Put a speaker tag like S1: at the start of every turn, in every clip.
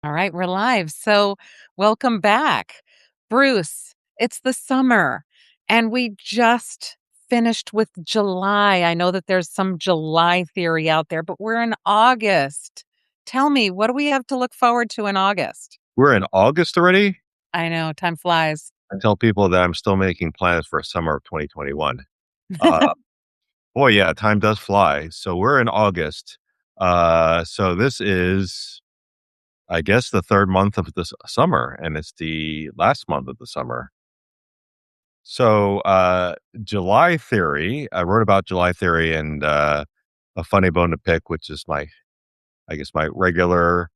S1: All right, we're live. So, welcome back. Bruce, it's the summer, and we just finished with July. I know that there's some July theory out there, but we're in August. Tell me, what do we have to look forward to in August?
S2: We're in August already.
S1: I know, time flies.
S2: I tell people that I'm still making plans for summer of 2021. Uh, Boy, yeah, time does fly. So we're in August. So this is, I guess, the third month of the summer, and it's the last month of the summer. So July theory, I wrote about July theory and a funny bone to pick, which is I guess, my regular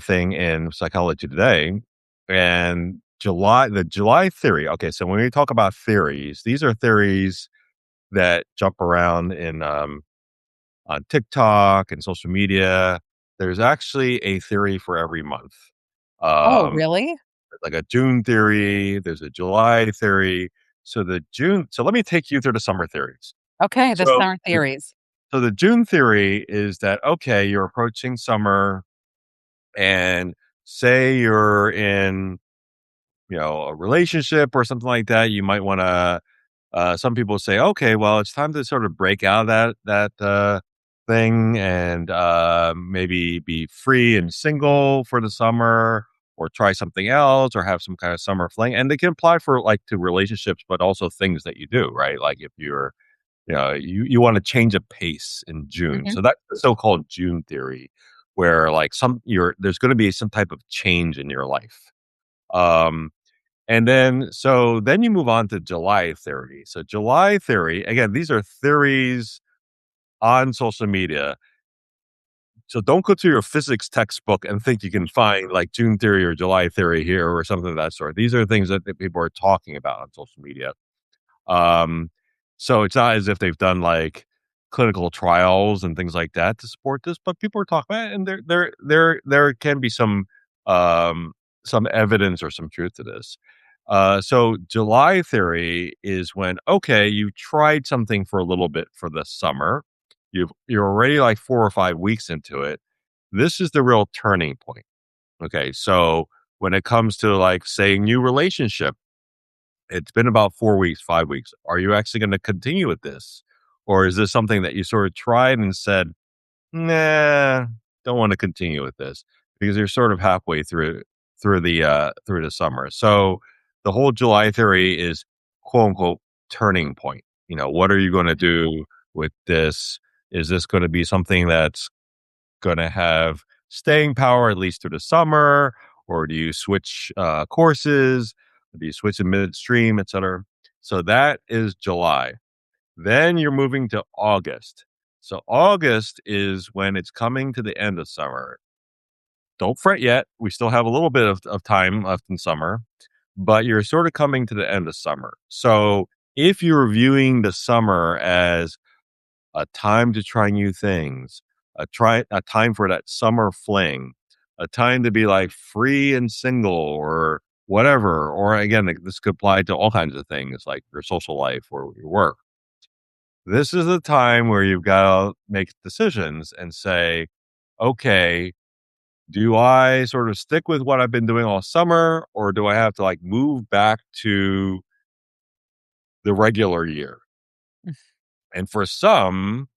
S2: thing in Psychology Today. And the July theory. Okay, so when we talk about theories, these are theories that jump around in on TikTok and social media. There's actually a theory for every month.
S1: Oh,
S2: Um,
S1: really?
S2: like a June theory, there's a July theory. So let me take you through the summer theories.
S1: Okay, the
S2: So
S1: summer theories.
S2: so the June theory is that okay, you're approaching summer and say you're in a relationship or something like that, you might want to some people say okay, well, it's time to sort of break out of that thing and maybe be free and single for the summer or try something else or have some kind of summer fling, and they can apply for like to relationships but also things that you do, right? Like if you're you want to change a pace in June.
S1: Hmm.
S2: So that's the so-called June theory, where like there's going to be some type of change in your life. Um, and then you move on to July theory. So July theory, again, these are theories on social media. So don't go to your physics textbook and think you can find like June theory or July theory here or something of that sort. These are things that people are talking about on social media. Um, so it's not as if they've done like clinical trials and things like that to support this, but people are talking about it, and there can be some evidence or some truth to this. So July theory is when okay, you tried something for a little bit for the summer, you're already like 4 or 5 weeks into it. This is the real turning point. Okay, so when it comes to like say new relationship, it's been about 4 weeks, 5 weeks. Are you actually going to continue with this? Or is this something that you sort of tried and said, nah, don't want to continue with this because you're sort of halfway through the summer. So the whole July theory is quote unquote turning point. What are you going to do with this? Is this going to be something that's going to have staying power at least through the summer, or do you switch courses? Do you switch in midstream, et cetera? So that is July. Then you're moving to August. So August is when it's coming to the end of summer. Don't fret yet. We still have a little bit of time left in summer, but you're sort of coming to the end of summer. So if you're viewing the summer as a time to try new things, a time for that summer fling, a time to be like free and single or whatever. Or again, this could apply to all kinds of things like your social life or your work. This is the time where you've got to make decisions and say, okay, do I sort of stick with what I've been doing all summer, or do I have to like move back to the regular year? And for some,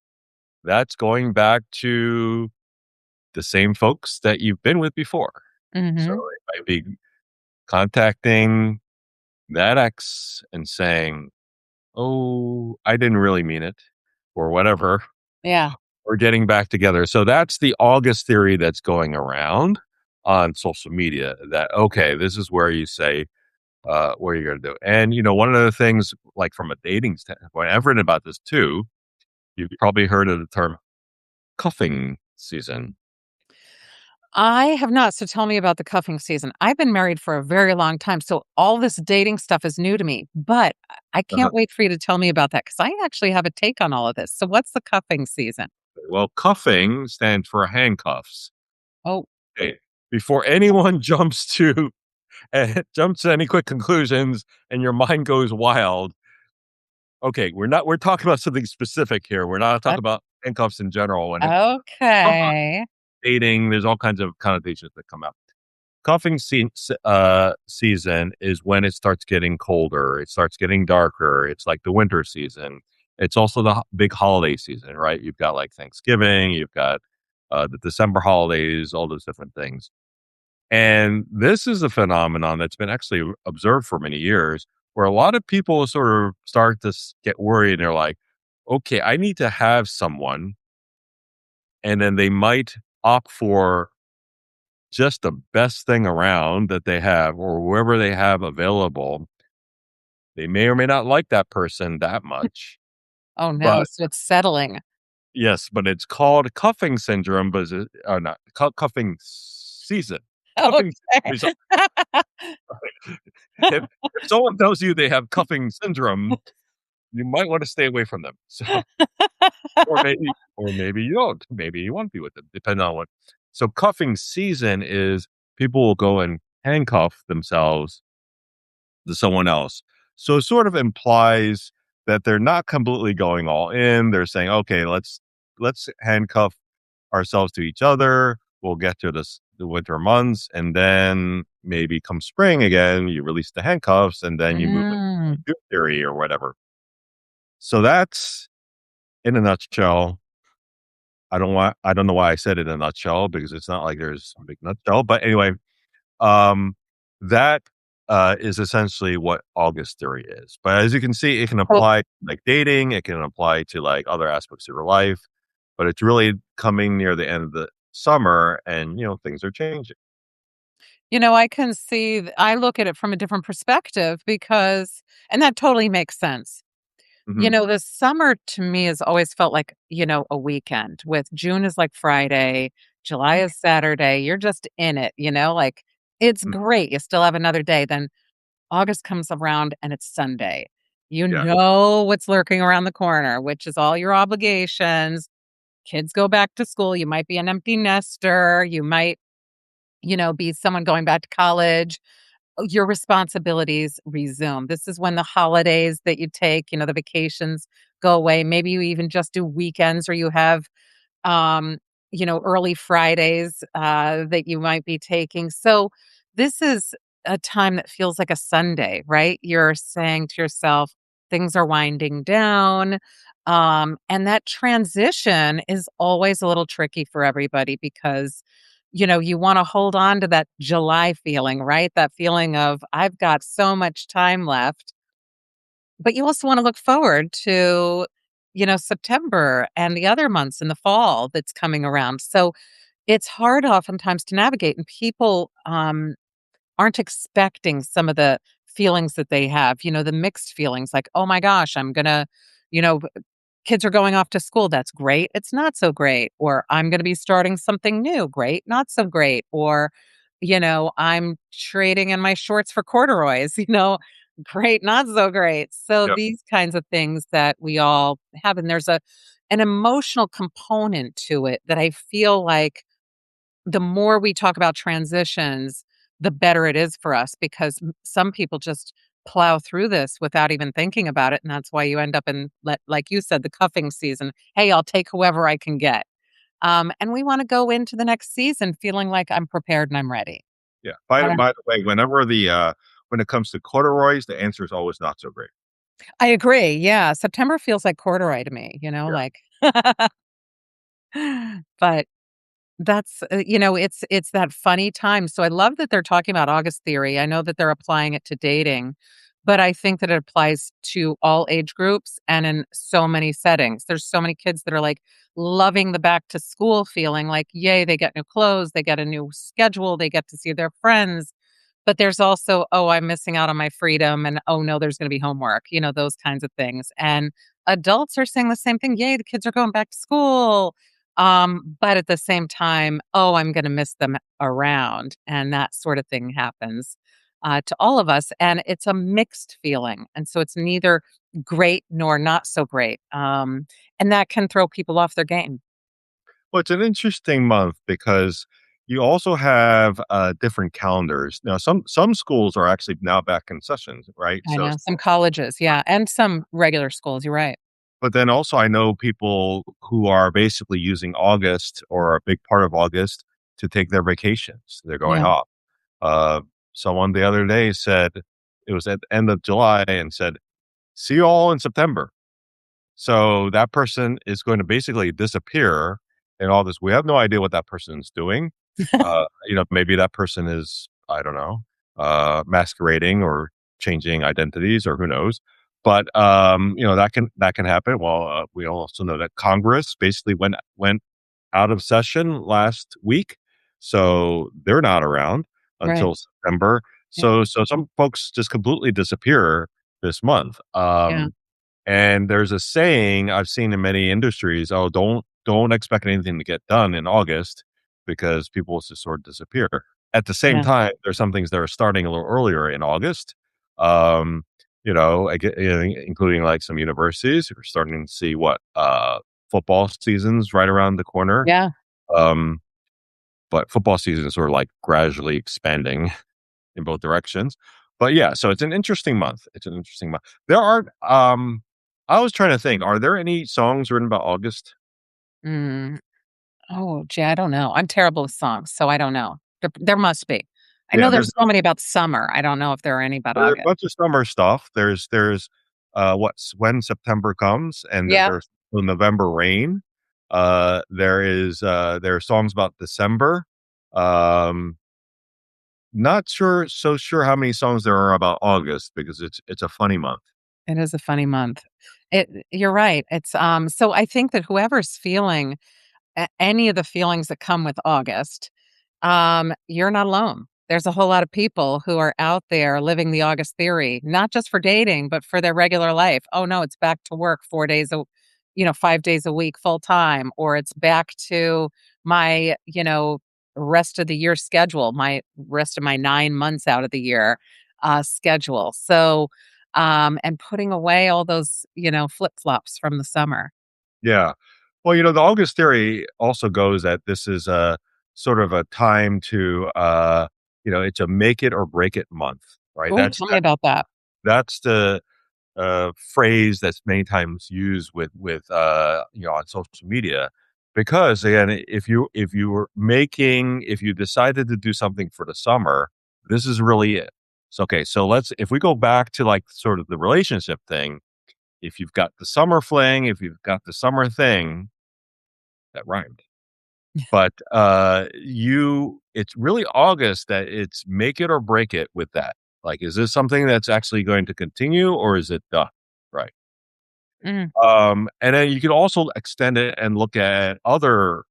S2: that's going back to the same folks that you've been with before. So
S1: Hmm.
S2: it might be contacting that ex and saying, "Oh, I didn't really mean it," or whatever,
S1: Yeah.
S2: or getting back together. So that's the August theory that's going around on social media that, okay, this is where you say, what you're going to do. And, one of the things, like from a dating standpoint, I've written about this too. You've probably heard of the term cuffing season.
S1: I have not, so tell me about the cuffing season. I've been married for a very long time, so all this dating stuff is new to me, but I
S2: Uh-huh.
S1: can't wait for you to tell me about that because I actually have a take on all of this. So what's the cuffing season?
S2: Well, cuffing stands for handcuffs.
S1: Oh,
S2: Okay. Before anyone jumps to any quick conclusions and your mind goes wild. Okay, we're talking about something specific here. We're not talking
S1: what?
S2: about handcuffs in general. When it
S1: Okay.
S2: dating, there's all kinds of connotations that come out. season is when it starts getting colder. It starts getting darker. It's like the winter season. It's also the big holiday season, right? You've got like Thanksgiving, you've got the December holidays, all those different things. And this is a phenomenon that's been actually observed for many years, where a lot of people sort of start to get worried. And they're like, okay, I need to have someone. And then they might opt for just the best thing around that they have or whoever they have available. They may or may not like that person that much,
S1: Oh, no,
S2: but
S1: so it's settling.
S2: yes, but it's called cuffing syndrome, but not cuffing season. Cuffing
S1: Okay.
S2: season. If someone tells you they have cuffing syndrome, you might want to stay away from them. So, or maybe you don't. Maybe you want to be with them, depending on what. So, cuffing season is people will go and handcuff themselves to someone else. So, it sort of implies that they're not completely going all in. They're saying, okay, let's handcuff ourselves to each other. We'll get to the winter months, and then maybe come spring again, you release the handcuffs, and then you move into
S1: Mm.
S2: June theory or whatever. So that's in a nutshell. I don't know why I said it in a nutshell because it's not like there's a big nutshell. But anyway, um, that is essentially what August theory is. But as you can see, it can
S1: Well,
S2: apply to, like dating, it can apply to like other aspects of your life. But it's really coming near the end of the summer, and things are changing.
S1: I can see I look at it from a different perspective because and that totally makes sense.
S2: Hmm.
S1: The summer to me has always felt like, a weekend with June is like Friday, July is Saturday. You're just in it, like it's great. You still have another day. Then August comes around and it's Sunday. You
S2: Yeah.
S1: know what's lurking around the corner, which is all your obligations. Kids go back to school. You might be an empty nester. You might, be someone going back to college. Your responsibilities resume. This is when the holidays that you take, the vacations go away. Maybe you even just do weekends or you have um, early Fridays that you might be taking. So this is a time that feels like a Sunday, right? You're saying to yourself, things are winding down. And that transition is always a little tricky for everybody because, you want to hold on to that July feeling, right? That feeling of, I've got so much time left. But you also want to look forward to, September and the other months in the fall that's coming around. So it's hard oftentimes to navigate, and people aren't expecting some of the feelings that they have, the mixed feelings like, oh my gosh, I'm going to, you know, kids are going off to school. That's great. It's not so great. Or I'm going to be starting something new. Great. Not so great. Or, I'm trading in my shorts for corduroys, great. Not so great. So
S2: Yep.
S1: these kinds of things that we all have. And there's an emotional component to it that I feel like the more we talk about transitions, the better it is for us because some people just plow through this without even thinking about it. And that's why you end up in, like you said, the cuffing season. Hey, I'll take whoever I can get. And we want to go into the next season feeling like I'm prepared and I'm ready.
S2: Yeah.
S1: I
S2: By
S1: don't,
S2: by the way, when it comes to corduroys, the answer is always not so great.
S1: I agree. Yeah. September feels like corduroy to me,
S2: Yeah.
S1: like, but it's that funny time. So I love that they're talking about August theory. I know that they're applying it to dating, but I think that it applies to all age groups and in so many settings. There's so many kids that are like loving the back to school feeling like, yay, they get new clothes, they get a new schedule, they get to see their friends. But there's also, oh, I'm missing out on my freedom and oh no, there's going to be homework, those kinds of things. And adults are saying the same thing. Yay, the kids are going back to school. But at the same time, oh, I'm going to miss them around. And that sort of thing happens to all of us. And it's a mixed feeling. And so it's neither great nor not so great. And that can throw people off their game.
S2: Well, it's an interesting month because you also have different calendars. Now, some schools are actually now back in sessions, right?
S1: I
S2: So,
S1: know some colleges, yeah, and some regular schools. You're right.
S2: but then also I know people who are basically using August or a big part of August to take their vacations. They're going
S1: Yeah.
S2: off. Uh, Someone the other day said it was at the end of July and said, "See you all in September." So that person is going to basically disappear in all this. We have no idea what that person is doing. Maybe that person is, I don't know, masquerading or changing identities, or who knows. But that can happen. Well, we also know that Congress basically went out of session last week, so they're not around
S1: Right.
S2: until September.
S1: Yeah.
S2: So some folks just completely disappear this month.
S1: Yeah.
S2: And there's a saying I've seen in many industries, "Oh, don't expect anything to get done in August because people will just sort of disappear." At the same
S1: Yeah.
S2: time, there's some things that are starting a little earlier in August. Including like some universities who are starting to see what football season's right around the corner.
S1: Yeah.
S2: Um, but football season is sort of like gradually expanding in both directions. But yeah, so it's an interesting month. It's an interesting month. There are I was trying to think, are there any songs written about August?
S1: Mm. Oh, gee, I don't know. I'm terrible with songs, so I don't know. There must be. I know
S2: Yeah,
S1: there's so many about summer. I don't know if there are any about
S2: there are a
S1: August.
S2: bunch of summer stuff. There's what's when September comes, and
S1: Yeah,
S2: there's the November rain. There are songs about December. Um Not sure how many songs there are about August because it's a funny month.
S1: it is a funny month. You're right. So I think that whoever's feeling any of the feelings that come with August, you're not alone. There's a whole lot of people who are out there living the August theory, not just for dating, but for their regular life. Oh no, it's back to work 5 days a week full time, or it's back to my, rest of the year schedule, my rest of my 9 months out of the year schedule. So, and putting away all those, flip flops from the summer.
S2: Yeah. Well, the August theory also goes that this is a sort of a time to, it's a make it or break it month, right?
S1: Oh, tell me about that.
S2: That's the phrase that's many times used on social media, because again, if you decided to do something for the summer, this is really it. So okay, so if we go back to like sort of the relationship thing, if you've got the summer fling, if you've got the summer thing, that rhymed. But it's really August that it's make it or break it with that. Like, is this something that's actually going to continue, or is it done? Right.
S1: Mm,
S2: And then you can also extend it and look at other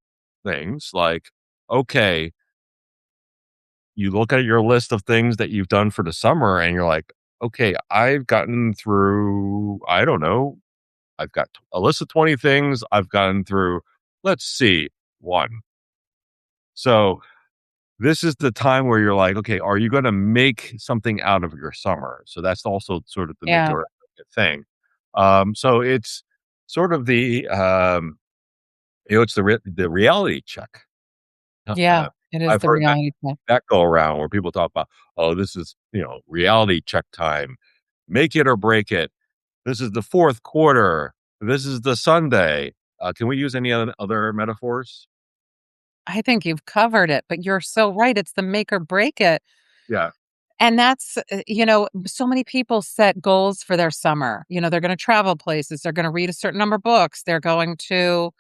S2: things like, okay, you look at your list of things that you've done for the summer and you're like, okay, I've gotten through, I don't know, I've got a list of 20 things I've gotten through. Let's see, one. So this is the time where you're like, okay, are you going to make something out of your summer? So that's also sort of the make
S1: yeah,
S2: or break it thing. So it's sort of it's the reality check.
S1: yeah, it is
S2: I've
S1: the
S2: heard that
S1: reality check.
S2: that go around where people talk about, oh, this is reality check time, make it or break it. This is the fourth quarter. This is the Sunday. Can we use any other metaphors?
S1: I think you've covered it, but you're so right. It's the make or break it.
S2: Yeah,
S1: And that's, so many people set goals for their summer. They're going to travel places, they're going to read a certain number of books, they're going to,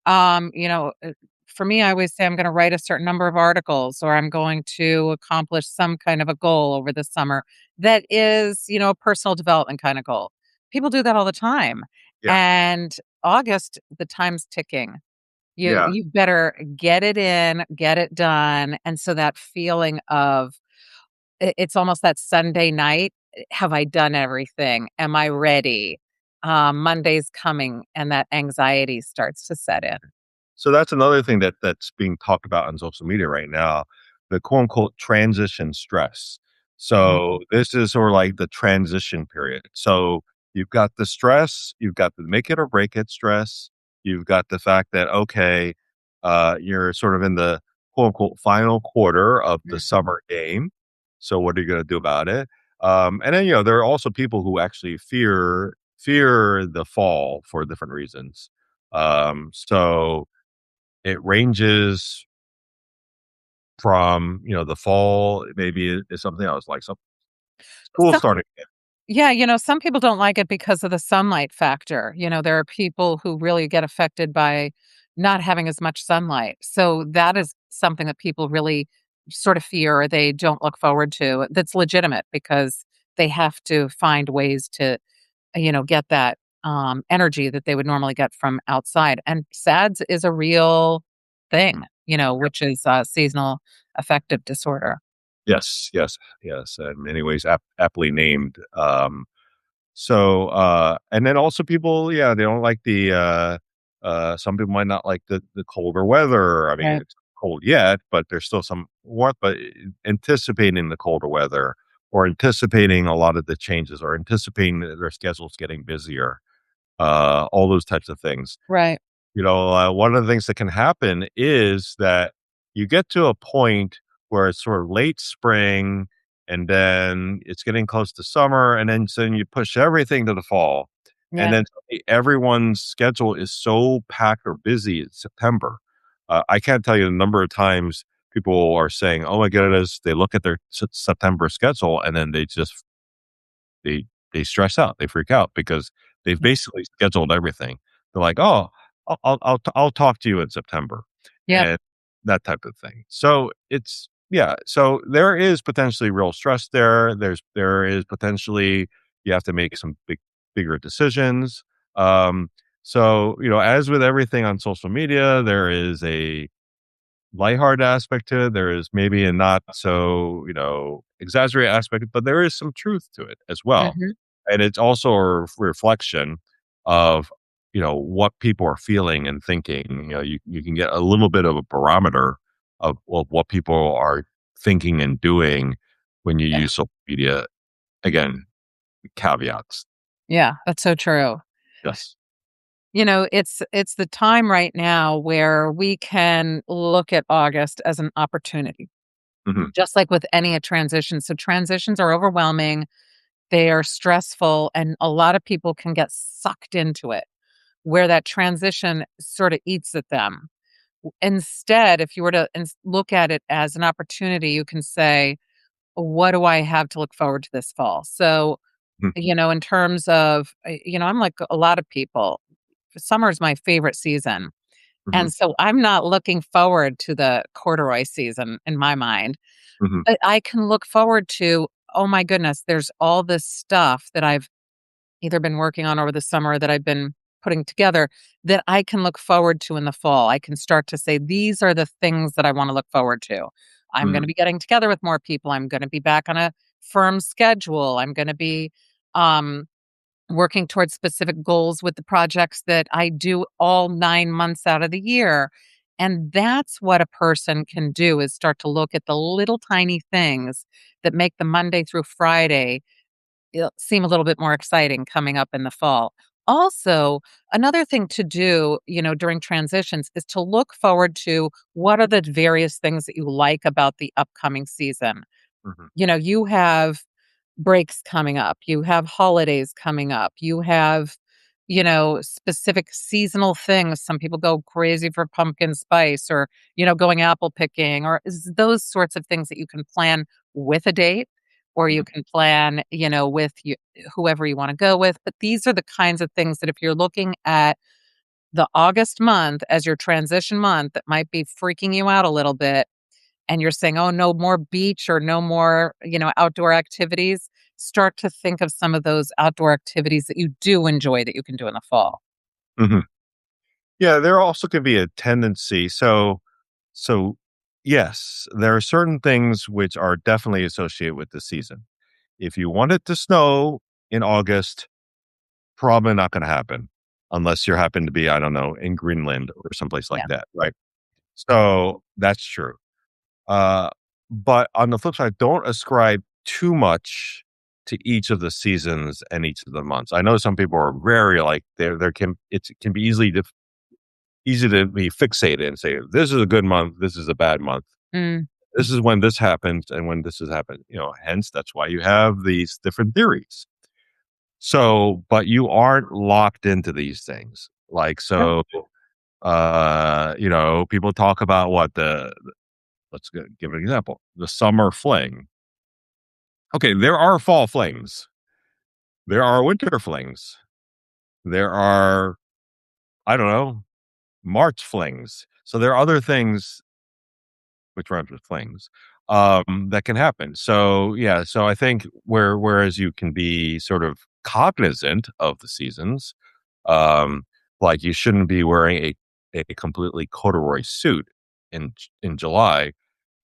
S1: um, you know, uh, for me, I always say I'm going to write a certain number of articles or I'm going to accomplish some kind of a goal over the summer that is, a personal development kind of goal. People do that all the time.
S2: yeah,
S1: And August, the time's ticking. You
S2: yeah.
S1: you better get it in, get it done, and so that feeling of it's almost that Sunday night, have I done everything? Am I ready? Monday's coming, and that anxiety starts to set in.
S2: So that's another thing that's being talked about on social media right now, the quote unquote transition stress.
S1: Mhm.
S2: So this is sort of like the transition period. So you've got the stress, you've got the make it or break it stress, you've got the fact that okay, you're sort of in the quote unquote final quarter of the
S1: Mhm.
S2: summer game. So what are you going to do about it? And then there are also people who actually fear the fall for different reasons. So it ranges from, the fall, maybe is something else, like some school
S1: So
S2: starting.
S1: yeah, some people don't like it because of the sunlight factor. There are people who really get affected by not having as much sunlight. So that is something that people really sort of fear or they don't look forward to. That's legitimate because they have to find ways to, get that energy that they would normally get from outside. And SADS is a real thing, which is seasonal affective disorder.
S2: Yes, yes, yes, in many ways aptly named. And then also people, yeah, they don't like some people might not like the colder weather. I mean,
S1: Right.
S2: it's cold yet, but there's still some warmth, but anticipating the colder weather or anticipating a lot of the changes or anticipating that their schedules getting busier, all those types of things.
S1: Right.
S2: One of the things that can happen is that you get to a point where it's sort of late spring and then it's getting close to summer and then you push everything to the fall. And
S1: Yeah.
S2: then suddenly everyone's schedule is so packed or busy in September. I can't tell you the number of times people are saying, "Oh my goodness," they look at their September schedule and then they they stress out, they freak out because they've
S1: Yeah.
S2: basically scheduled everything. They're like, "Oh, I'll talk to you in September,"
S1: Yep.
S2: and that type of thing. So it's yeah, so there is potentially real stress there. There is potentially you have to make some bigger decisions. Um, as with everything on social media, there is a lighthearted aspect to it. There is maybe a not so, exaggerated aspect, but there is some truth to it as well.
S1: Mhm.
S2: And it's also a reflection of, what people are feeling and thinking. You can get a little bit of a barometer of what people are thinking and doing when you
S1: Yeah.
S2: use social media. Again, caveats.
S1: Yeah, that's so true.
S2: Yes.
S1: It's the time right now where we can look at August as an opportunity,
S2: Hmm.
S1: just like with any a transition. So transitions are overwhelming, they are stressful, and a lot of people can get sucked into it, where that transition sort of eats at them. Instead, if you were to look at it as an opportunity, you can say, "What do I have to look forward to this fall?" So, in terms of, I'm like a lot of people. Summer is my favorite season.
S2: Hmm.
S1: And so I'm not looking forward to the corduroy season in my mind,
S2: Hmm.
S1: but I can look forward to, oh my goodness, there's all this stuff that I've either been working on over the summer that I've been putting together that I can look forward to in the fall. I can start to say, these are the things that I want to look forward to. I'm going
S2: Hmm.
S1: to be getting together with more people. I'm going to be back on a firm schedule. I'm going to be, um, working towards specific goals with the projects that I do all 9 months out of the year. And that's what a person can do is start to look at the little tiny things that make the Monday through Friday seem a little bit more exciting coming up in the fall. Also, another thing to do, during transitions is to look forward to what are the various things that you like about the upcoming season.
S2: Hmm.
S1: You have breaks coming up, you have holidays coming up, you have, specific seasonal things. Some people go crazy for pumpkin spice or, going apple picking or those sorts of things that you can plan with a date or you can plan, with whoever you want to go with. But these are the kinds of things that if you're looking at the August month as your transition month, that might be freaking you out a little bit and you're saying, "Oh, no more beach or no more, outdoor activities," start to think of some of those outdoor activities that you do enjoy that you can do in the fall.
S2: Hmm. Yeah, there also could be a tendency. So yes, there are certain things which are definitely associated with the season. If you want it to snow in August, probably not going to happen unless you happen to be, I don't know, in Greenland or someplace like
S1: Yeah.
S2: that, right? So that's true. Uh, but on the flip side, don't ascribe too much to each of the seasons and each of the months. I know some people are very like there can it can be easy to be fixated and say this is a good month, this is a bad month.
S1: Mm,
S2: This is when this happens and when this has happened. Hence that's why you have these different theories. So, but you aren't locked into these things. Like
S1: sure.
S2: so, people talk about what the give an example. The summer fling. Okay, there are fall flings. There are winter flings. There are, I don't know, March flings. So there are other things which rhymes with flings, that can happen. So yeah, so I think whereas you can be sort of cognizant of the seasons, um, like you shouldn't be wearing a completely corduroy suit in July.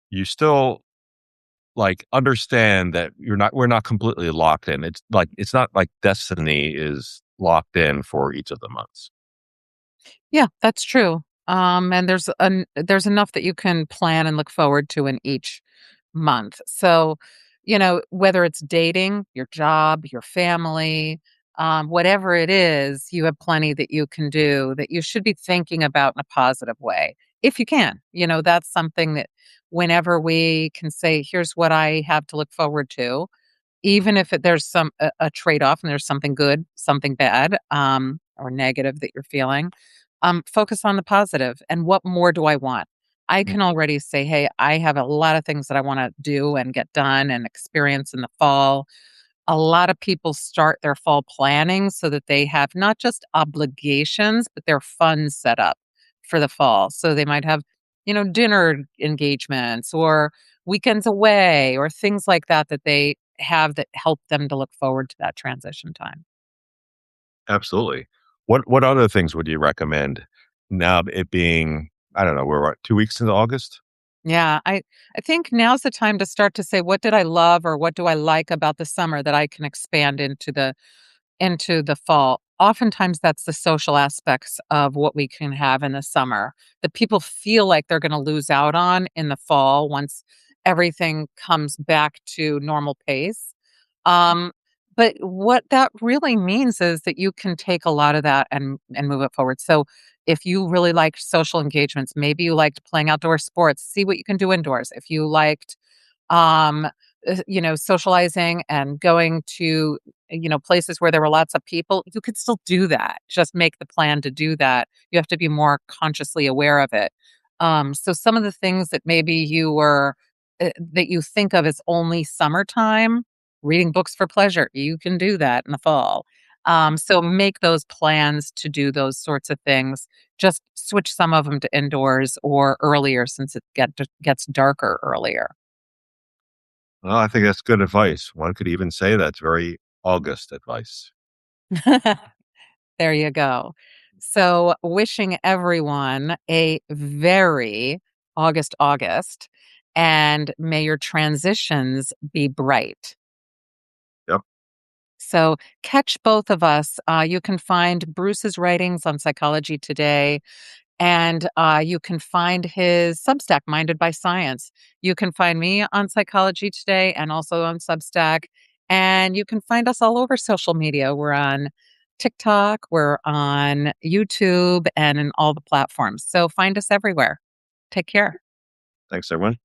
S2: You still like understand that we're not completely locked in. It's not like destiny is locked in for each of the months.
S1: Yeah, that's true. And there's enough that you can plan and look forward to in each month. So, whether it's dating, your job, your family, whatever it is, you have plenty that you can do that you should be thinking about in a positive way, if you can. That's something that whenever we can say, here's what I have to look forward to, even if there's a trade-off and there's something good, something bad, or negative that you're feeling, focus on the positive and what more do I want? I
S2: Mm,
S1: can already say, "Hey, I have a lot of things that I wanna do and get done and experience in the fall." A lot of people start their fall planning so that they have not just obligations, but their funds set up for the fall. So they might have, dinner engagements or weekends away or things like that that they have that help them to look forward to that transition time.
S2: absolutely. What other things would you recommend now it being, I don't know, we're what, 2 weeks into August?
S1: Yeah, I think now's the time to start to say, what did I love or what do I like about the summer that I can expand into the fall. Oftentimes, that's the social aspects of what we can have in the summer that people feel like they're going to lose out on in the fall once everything comes back to normal pace. Um, but what that really means is that you can take a lot of that and move it forward. So, if you really liked social engagements, maybe you liked playing outdoor sports, see what you can do indoors. If you liked um socializing and going to places where there were lots of people, you could still do that. Just make the plan to do that. You have to be more consciously aware of it. So some of the things that maybe that you think of as only summertime, reading books for pleasure, you can do that in the fall. So make those plans to do those sorts of things. Just switch some of them to indoors or earlier since gets darker earlier.
S2: Well, I think that's good advice. One could even say that's very August advice.
S1: There you go. So, wishing everyone a very August, and may your transitions be bright.
S2: Yep.
S1: So, catch both of us. You can find Bruce's writings on Psychology Today, and you can find his Substack, Minded by Science. You can find me on Psychology Today and also on Substack. And you can find us all over social media. We're on TikTok, we're on YouTube, and in all the platforms. So find us everywhere. Take care.
S2: Thanks, everyone.